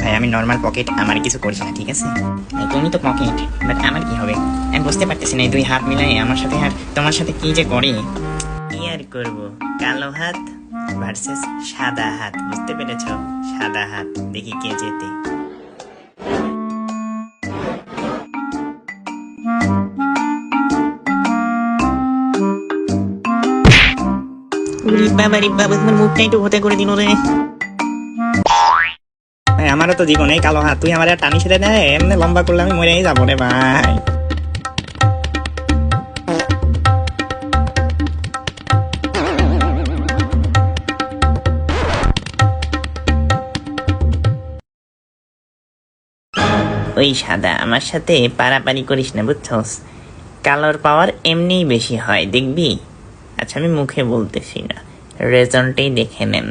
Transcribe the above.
ভাই আমি normal pocket, আমার কিছু করিস না, ঠিক আছে? ভাই তুমি তো পকেট, বাট আমার কি হবে? আমি বুঝতে পারতেছি না এই দুই হাত মিলাই আমার সাথে আর তোমার সাথে কি যে করি। কি আর করবো, কালো হাত ভার্সেস সাদা হাত, বুঝতে পেরেছ? সাদা হাত, দেখি কে জেতে। বাবা রে বাবা, তোমার মুখটা একটু হতে করে দিল রে। আমারও তো জীবনে কালো হাত, তুই আমার টানি ছেড়ে দেয়, এমনি লম্বা করলে আমি মরেই যাবো রে ভাই। ওই সাদা, আমার সাথে পারাপারি করিস না, বুঝছস? কালোর পাওয়ার এমনিই বেশি হয়, দেখবি। আচ্ছা আমি মুখে বলতেছি না, রেজল্টেই দেখে নেন।